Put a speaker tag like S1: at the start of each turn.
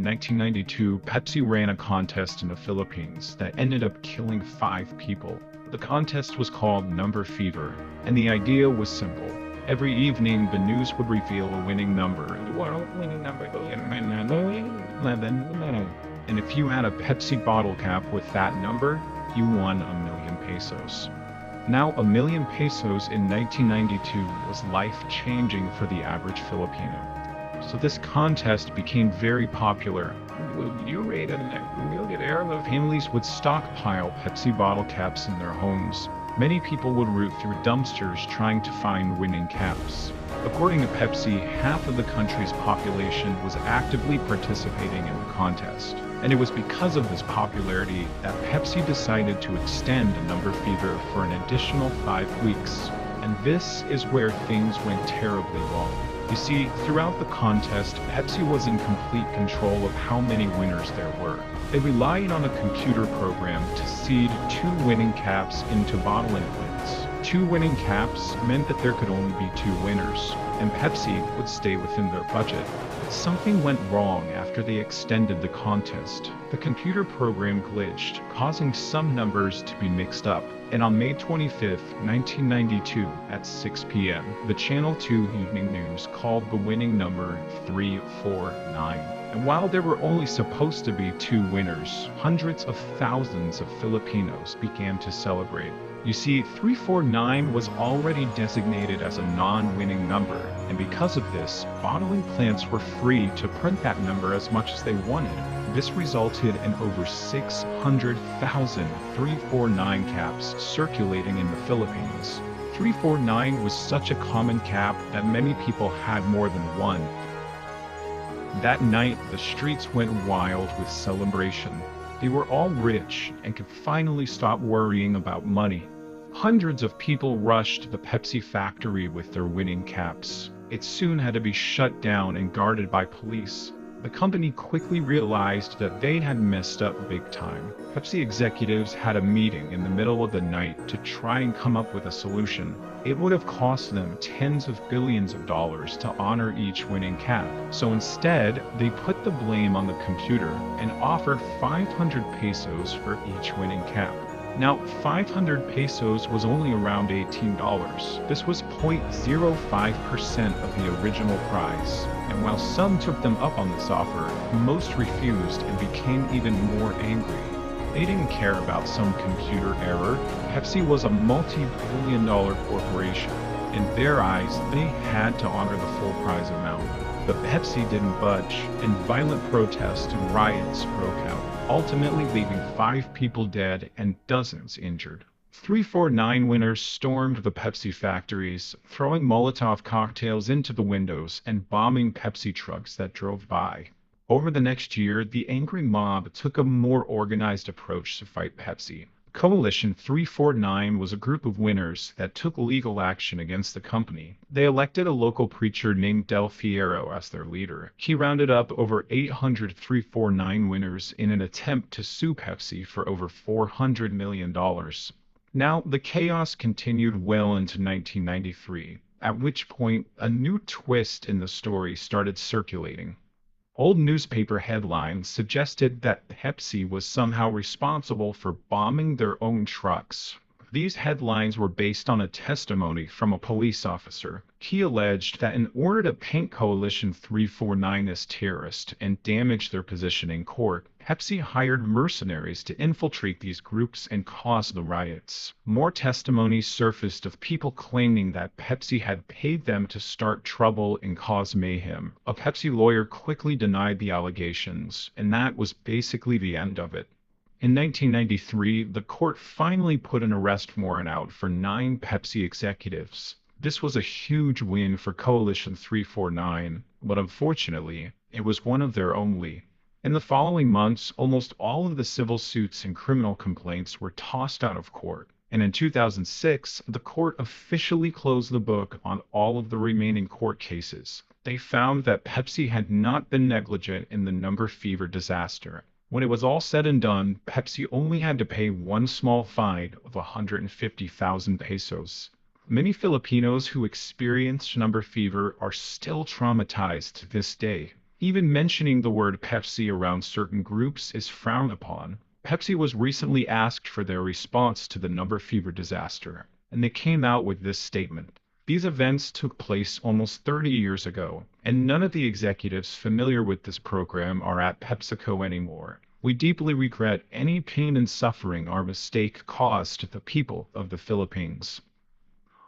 S1: 1992, Pepsi ran a contest in the Philippines that ended up killing 5 people. The contest was called Number Fever, and the idea was simple. Every evening, the news would reveal a winning number. And if you had a Pepsi bottle cap with that number, you won $1,000,000 pesos. Now, $1,000,000 pesos in 1992 was life-changing for the average Filipino. So this contest became very popular. Families would stockpile Pepsi bottle caps in their homes. Many people would root through dumpsters trying to find winning caps. According to Pepsi, half of the country's population was actively participating in the contest. And it was because of this popularity that Pepsi decided to extend the Number Fever for an additional 5 weeks. And this is where things went terribly wrong. You see, throughout the contest, Pepsi was in complete control of how many winners there were. They relied on a computer program to seed 2 winning caps into bottling lids. 2 winning caps meant that there could only be 2 winners, and Pepsi would stay within their budget. But something went wrong after they extended the contest. The computer program glitched, causing some numbers to be mixed up. And on May 25, 1992, at 6 p.m., the Channel 2 Evening News called the winning number 349. And while there were only supposed to be 2 winners, hundreds of thousands of Filipinos began to celebrate. You see, 349 was already designated as a non-winning number, and because of this, bottling plants were free to print that number as much as they wanted. This resulted in over 600,000 349 caps circulating in the Philippines. 349 was such a common cap that many people had more than one. That night, the streets went wild with celebration. They were all rich and could finally stop worrying about money. Hundreds of people rushed to the Pepsi factory with their winning caps. It soon had to be shut down and guarded by police. The company quickly realized that they had messed up big time. Pepsi executives had a meeting in the middle of the night to try and come up with a solution. It would have cost them tens of billions of dollars to honor each winning cap. So instead, they put the blame on the computer and offered 500 pesos for each winning cap. Now, 500 pesos was only around $18. This was 0.05% of the original price. And while some took them up on this offer, most refused and became even more angry. They didn't care about some computer error. Pepsi was a multi-billion-dollar corporation. In their eyes, they had to honor the full prize amount. But Pepsi didn't budge, and violent protests and riots broke out, ultimately leaving 5 people dead and dozens injured. 349 winners stormed the Pepsi factories, throwing Molotov cocktails into the windows and bombing Pepsi trucks that drove by. Over the next year, the angry mob took a more organized approach to fight Pepsi. Coalition 349 was a group of winners that took legal action against the company. They elected a local preacher named Del Fierro as their leader. He rounded up over 800 349 winners in an attempt to sue Pepsi for over $400 million. Now, the chaos continued well into 1993, at which point a new twist in the story started circulating. Old newspaper headlines suggested that Pepsi was somehow responsible for bombing their own trucks. These headlines were based on a testimony from a police officer. He alleged that in order to paint Coalition 349 as terrorist and damage their position in court, Pepsi hired mercenaries to infiltrate these groups and cause the riots. More testimonies surfaced of people claiming that Pepsi had paid them to start trouble and cause mayhem. A Pepsi lawyer quickly denied the allegations, and that was basically the end of it. In 1993, the court finally put an arrest warrant out for 9 Pepsi executives. This was a huge win for Coalition 349, but unfortunately, it was one of their only. In the following months, almost all of the civil suits and criminal complaints were tossed out of court. And in 2006, the court officially closed the book on all of the remaining court cases. They found that Pepsi had not been negligent in the Number Fever disaster. When it was all said and done, Pepsi only had to pay one small fine of 150,000 pesos. Many Filipinos who experienced Number Fever are still traumatized to this day. Even mentioning the word Pepsi around certain groups is frowned upon. Pepsi was recently asked for their response to the number fever disaster, and they came out with this statement. These events took place almost 30 years ago, and none of the executives familiar with this program are at PepsiCo anymore. We deeply regret any pain and suffering our mistake caused the people of the Philippines.